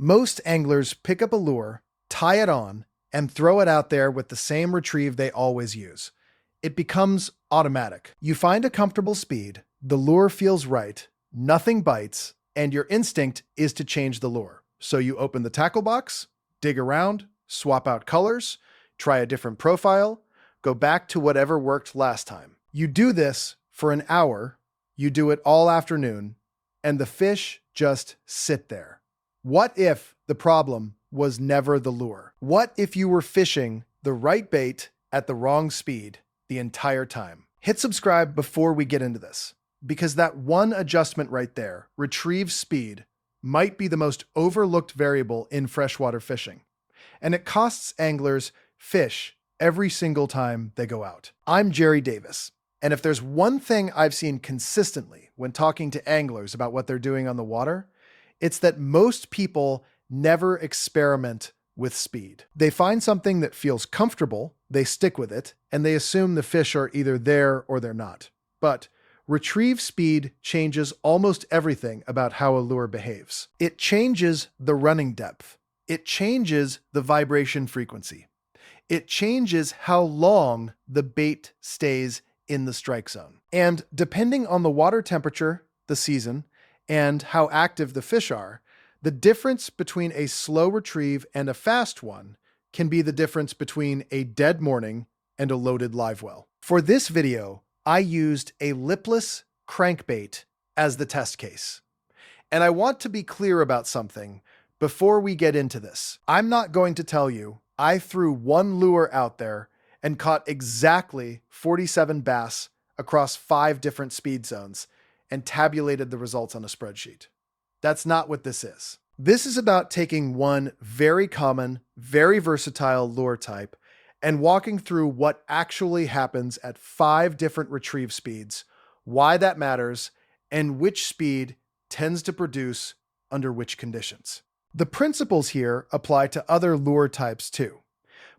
Most anglers pick up a lure, tie it on, and throw it out there with the same retrieve they always use. It becomes automatic. You find a comfortable speed, the lure feels right, nothing bites, and your instinct is to change the lure. So you open the tackle box, dig around, swap out colors, try a different profile, go back to whatever worked last time. You do this for an hour, you do it all afternoon, and the fish just sit there. What if the problem was never the lure? What if you were fishing the right bait at the wrong speed the entire time? Hit subscribe before we get into this, because that one adjustment right there, retrieve speed, might be the most overlooked variable in freshwater fishing. And it costs anglers fish every single time they go out. I'm Jerry Davis, and if there's one thing I've seen consistently when talking to anglers about what they're doing on the water, it's that most people never experiment with speed. They find something that feels comfortable, they stick with it, and they assume the fish are either there or they're not. But retrieve speed changes almost everything about how a lure behaves. It changes the running depth. It changes the vibration frequency. It changes how long the bait stays in the strike zone. And depending on the water temperature, the season, and how active the fish are, the difference between a slow retrieve and a fast one can be the difference between a dead morning and a loaded live well. For this video, I used a lipless crankbait as the test case. And I want to be clear about something before we get into this. I'm not going to tell you I threw one lure out there and caught exactly 47 bass across 5 different speed zones and tabulated the results on a spreadsheet. That's not what this is. This is about taking one very common, very versatile lure type and walking through what actually happens at 5 different retrieve speeds, why that matters, and which speed tends to produce under which conditions. The principles here apply to other lure types too,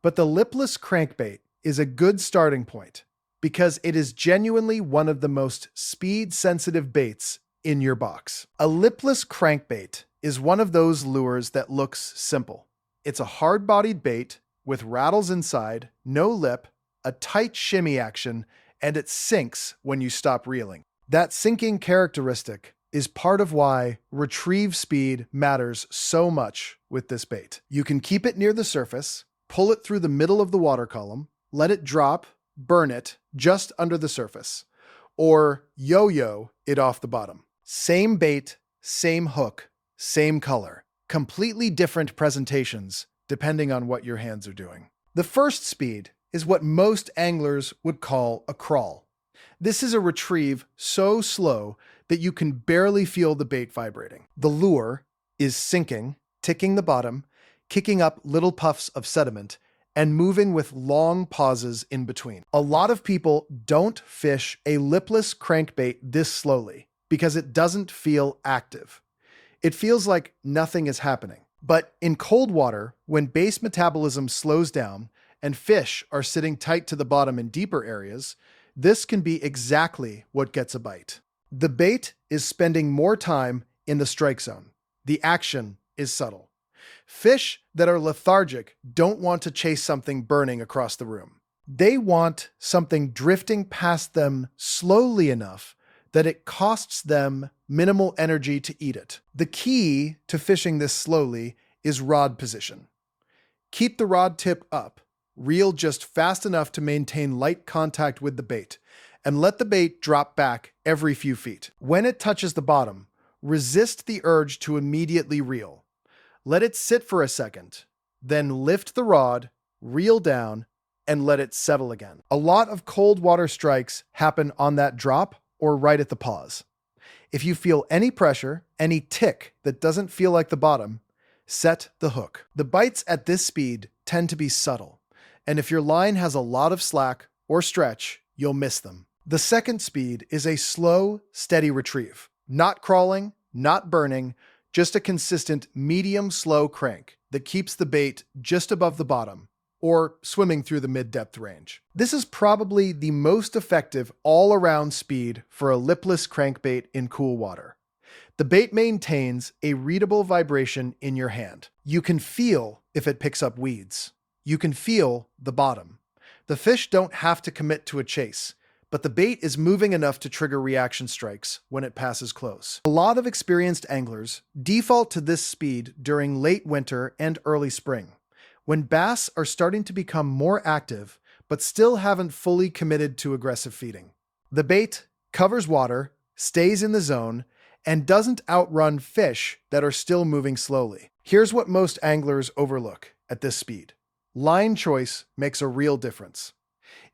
but the lipless crankbait is a good starting point because it is genuinely one of the most speed-sensitive baits in your box. A lipless crankbait is one of those lures that looks simple. It's a hard-bodied bait with rattles inside, no lip, a tight shimmy action, and it sinks when you stop reeling. That sinking characteristic is part of why retrieve speed matters so much with this bait. You can keep it near the surface, pull it through the middle of the water column, let it drop, burn it just under the surface, or yo-yo it off the bottom. Same bait, same hook, same color. Completely different presentations depending on what your hands are doing. The first speed is what most anglers would call a crawl. This is a retrieve so slow that you can barely feel the bait vibrating. The lure is sinking, ticking the bottom, kicking up little puffs of sediment, and moving with long pauses in between. A lot of people don't fish a lipless crankbait this slowly because it doesn't feel active. It feels like nothing is happening. But in cold water, when base metabolism slows down and fish are sitting tight to the bottom in deeper areas, this can be exactly what gets a bite. The bait is spending more time in the strike zone. The action is subtle. Fish that are lethargic don't want to chase something burning across the room. They want something drifting past them slowly enough that it costs them minimal energy to eat it. The key to fishing this slowly is rod position. Keep the rod tip up, reel just fast enough to maintain light contact with the bait, and let the bait drop back every few feet. When it touches the bottom, resist the urge to immediately reel. Let it sit for a second, then lift the rod, reel down, and let it settle again. A lot of cold water strikes happen on that drop or right at the pause. If you feel any pressure, any tick that doesn't feel like the bottom, set the hook. The bites at this speed tend to be subtle, and if your line has a lot of slack or stretch, you'll miss them. The second speed is a slow, steady retrieve. Not crawling, not burning, just a consistent medium-slow crank that keeps the bait just above the bottom, or swimming through the mid-depth range. This is probably the most effective all-around speed for a lipless crankbait in cool water. The bait maintains a readable vibration in your hand. You can feel if it picks up weeds. You can feel the bottom. The fish don't have to commit to a chase, but the bait is moving enough to trigger reaction strikes when it passes close. A lot of experienced anglers default to this speed during late winter and early spring, when bass are starting to become more active but still haven't fully committed to aggressive feeding. The bait covers water, stays in the zone, and doesn't outrun fish that are still moving slowly. Here's what most anglers overlook at this speed. Line choice makes a real difference.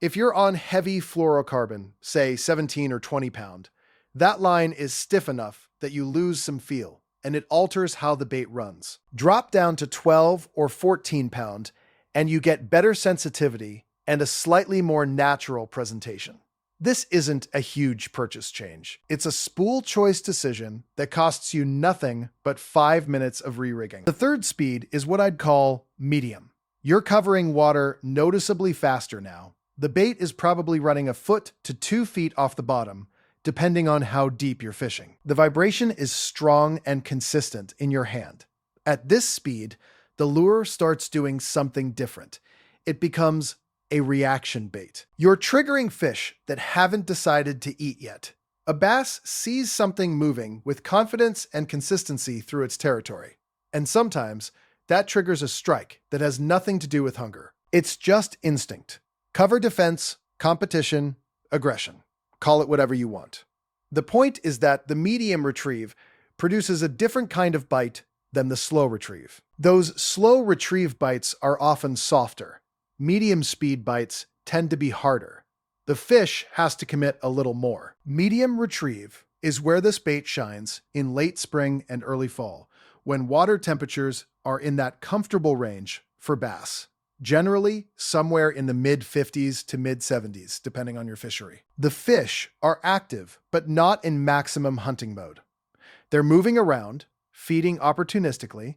If you're on heavy fluorocarbon, say 17 or 20 pound, that line is stiff enough that you lose some feel, and it alters how the bait runs. Drop down to 12 or 14 pound, and you get better sensitivity and a slightly more natural presentation. This isn't a huge purchase change. It's a spool choice decision that costs you nothing but 5 minutes of re-rigging. The third speed is what I'd call medium. You're covering water noticeably faster now. The bait is probably running a foot to 2 feet off the bottom, depending on how deep you're fishing. The vibration is strong and consistent in your hand. At this speed, the lure starts doing something different. It becomes a reaction bait. You're triggering fish that haven't decided to eat yet. A bass sees something moving with confidence and consistency through its territory. And sometimes, that triggers a strike that has nothing to do with hunger. It's just instinct. Cover defense, competition, aggression. Call it whatever you want. The point is that the medium retrieve produces a different kind of bite than the slow retrieve. Those slow retrieve bites are often softer. Medium speed bites tend to be harder. The fish has to commit a little more. Medium retrieve is where this bait shines in late spring and early fall, when water temperatures are in that comfortable range for bass, generally somewhere in the mid-50s to mid-70s, depending on your fishery. The fish are active, but not in maximum hunting mode. They're moving around, feeding opportunistically,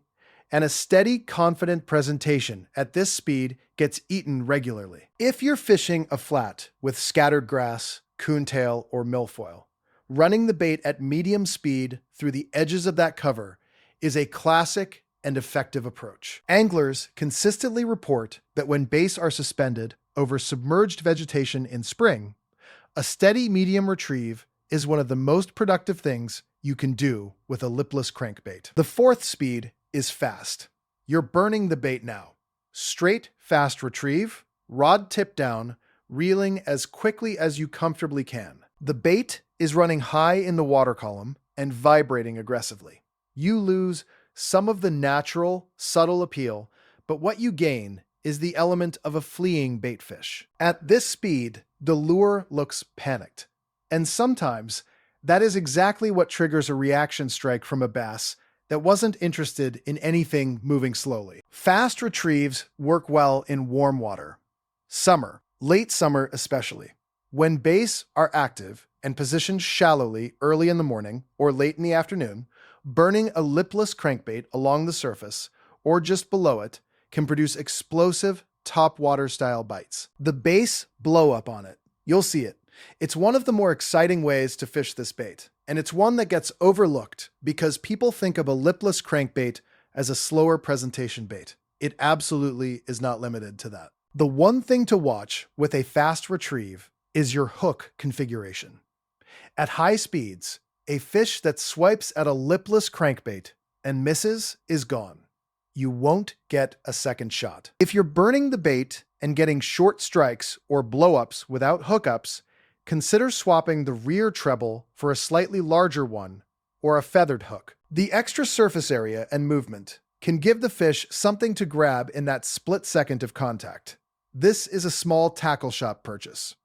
and a steady, confident presentation at this speed gets eaten regularly. If you're fishing a flat with scattered grass, coontail, or milfoil, running the bait at medium speed through the edges of that cover is a classic and effective approach. Anglers consistently report that when bass are suspended over submerged vegetation in spring, a steady medium retrieve is one of the most productive things you can do with a lipless crankbait. The fourth speed is fast. You're burning the bait now. Straight, fast retrieve, rod tip down, reeling as quickly as you comfortably can. The bait is running high in the water column and vibrating aggressively. You lose some of the natural, subtle appeal, but what you gain is the element of a fleeing baitfish. At this speed, the lure looks panicked. And sometimes, that is exactly what triggers a reaction strike from a bass that wasn't interested in anything moving slowly. Fast retrieves work well in warm water. Summer, late summer especially. When bass are active and positioned shallowly early in the morning or late in the afternoon, burning a lipless crankbait along the surface or just below it can produce explosive top-water style bites. The bass blow up on it. You'll see it. It's one of the more exciting ways to fish this bait, and it's one that gets overlooked because people think of a lipless crankbait as a slower presentation bait. It absolutely is not limited to that. The one thing to watch with a fast retrieve is your hook configuration. At high speeds, a fish that swipes at a lipless crankbait and misses is gone. You won't get a second shot. If you're burning the bait and getting short strikes or blow-ups without hookups, consider swapping the rear treble for a slightly larger one or a feathered hook. The extra surface area and movement can give the fish something to grab in that split second of contact. This is a small tackle shop purchase.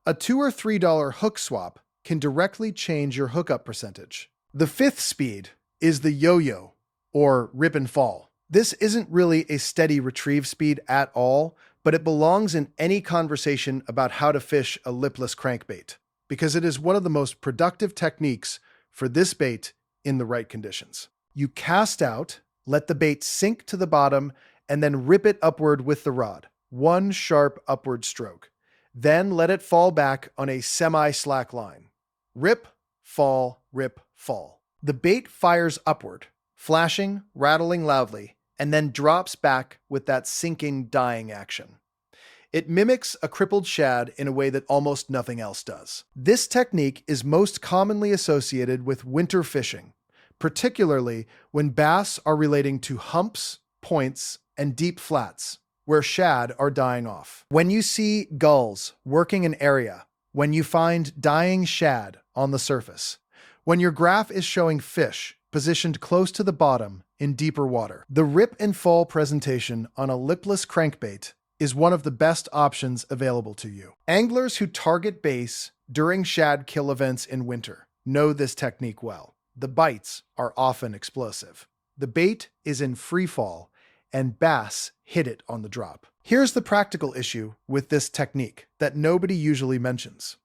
A $2 or $3 hook swap can directly change your hookup percentage. The fifth speed is the yo-yo, or rip and fall. This isn't really a steady retrieve speed at all, but it belongs in any conversation about how to fish a lipless crankbait, because it is one of the most productive techniques for this bait in the right conditions. You cast out, let the bait sink to the bottom, and then rip it upward with the rod. One sharp upward stroke. Then let it fall back on a semi-slack line. Rip, fall, fall. The bait fires upward, flashing, rattling loudly, and then drops back with that sinking, dying action. It mimics a crippled shad in a way that almost nothing else does. This technique is most commonly associated with winter fishing, particularly when bass are relating to humps, points, and deep flats, where shad are dying off. When you see gulls working an area, when you find dying shad on the surface, when your graph is showing fish positioned close to the bottom in deeper water, the rip and fall presentation on a lipless crankbait is one of the best options available to you. Anglers who target bass during shad kill events in winter know this technique well. The bites are often explosive. The bait is in free fall, and bass hit it on the drop. Here's the practical issue with this technique that nobody usually mentions.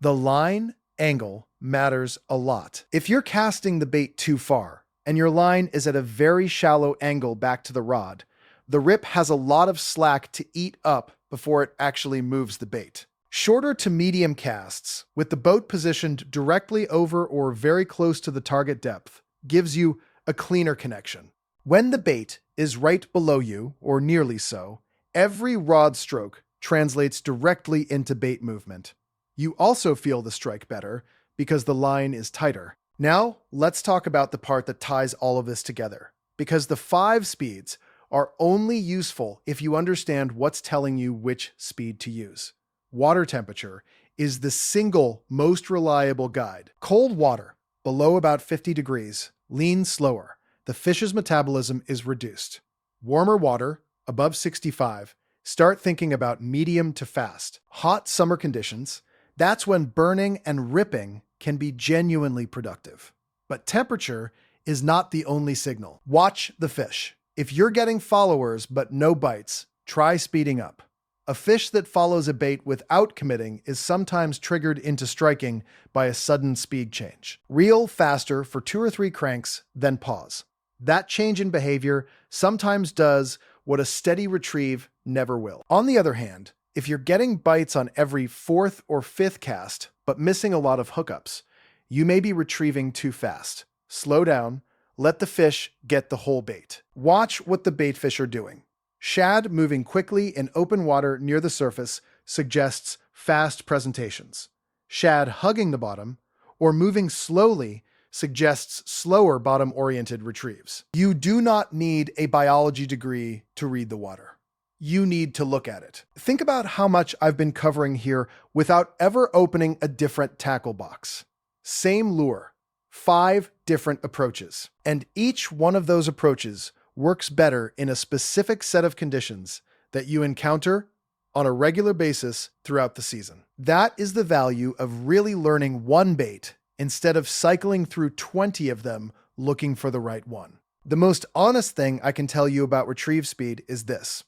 The line angle matters a lot. If you're casting the bait too far, and your line is at a very shallow angle back to the rod, the rip has a lot of slack to eat up before it actually moves the bait. Shorter to medium casts, with the boat positioned directly over or very close to the target depth, gives you a cleaner connection. When the bait is right below you, or nearly so, every rod stroke translates directly into bait movement. You also feel the strike better because the line is tighter. Now, let's talk about the part that ties all of this together, because the 5 speeds are only useful if you understand what's telling you which speed to use. Water temperature is the single most reliable guide. Cold water, below about 50 degrees, leans slower. The fish's metabolism is reduced. Warmer water, above 65, start thinking about medium to fast. Hot summer conditions, that's when burning and ripping can be genuinely productive. But temperature is not the only signal. Watch the fish. If you're getting followers but no bites, try speeding up. A fish that follows a bait without committing is sometimes triggered into striking by a sudden speed change. Reel faster for 2 or 3 cranks, then pause. That change in behavior sometimes does what a steady retrieve never will. On the other hand, if you're getting bites on every 4th or 5th cast but missing a lot of hookups, you may be retrieving too fast. Slow down. Let the fish get the whole bait. Watch what the bait fish are doing. Shad moving quickly in open water near the surface suggests fast presentations. Shad hugging the bottom or moving slowly suggests slower bottom-oriented retrieves. You do not need a biology degree to read the water. You need to look at it. Think about how much I've been covering here without ever opening a different tackle box. Same lure. 5 different approaches. And each one of those approaches works better in a specific set of conditions that you encounter on a regular basis throughout the season. That is the value of really learning one bait instead of cycling through 20 of them looking for the right one. The most honest thing I can tell you about retrieve speed is this.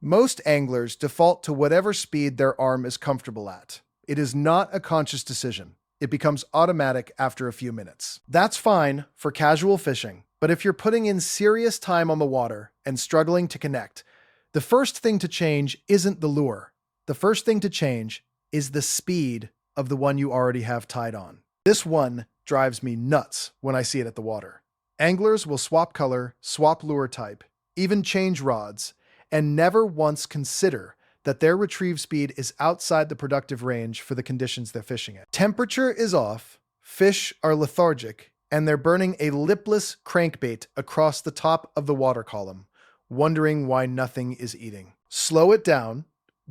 Most anglers default to whatever speed their arm is comfortable at. It is not a conscious decision. It becomes automatic after a few minutes. That's fine for casual fishing, but if you're putting in serious time on the water and struggling to connect, the first thing to change isn't the lure. The first thing to change is the speed of the one you already have tied on. This one drives me nuts when I see it at the water. Anglers will swap color, swap lure type, even change rods, and never once consider that their retrieve speed is outside the productive range for the conditions they're fishing in. Temperature is off, fish are lethargic, and they're burning a lipless crankbait across the top of the water column, wondering why nothing is eating. Slow it down,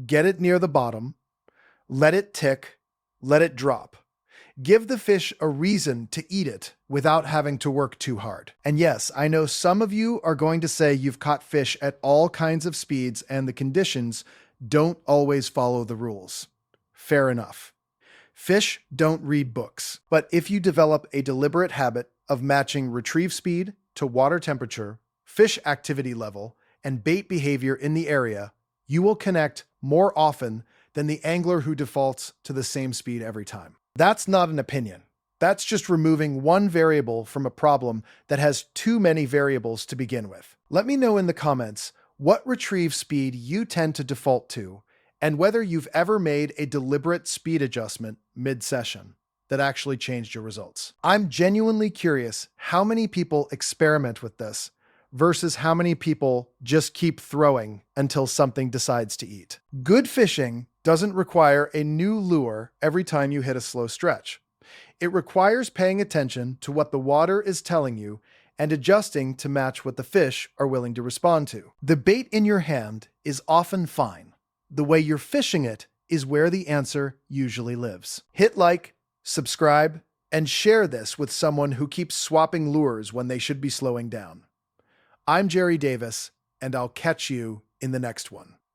get it near the bottom, let it tick, let it drop. Give the fish a reason to eat it without having to work too hard. And yes, I know some of you are going to say you've caught fish at all kinds of speeds and the conditions don't always follow the rules. Fair enough. Fish don't read books, but if you develop a deliberate habit of matching retrieve speed to water temperature, fish activity level, and bait behavior in the area, you will connect more often than the angler who defaults to the same speed every time. That's not an opinion. That's just removing one variable from a problem that has too many variables to begin with. Let me know in the comments what retrieve speed you tend to default to, and whether you've ever made a deliberate speed adjustment mid-session. that actually changed your results. I'm genuinely curious how many people experiment with this versus how many people just keep throwing until something decides to eat. Good fishing doesn't require a new lure every time you hit a slow stretch. It requires paying attention to what the water is telling you and adjusting to match what the fish are willing to respond to. The bait in your hand is often fine. The way you're fishing it is where the answer usually lives. Hit like, subscribe, and share this with someone who keeps swapping lures when they should be slowing down. I'm Jerry Davis, and I'll catch you in the next one.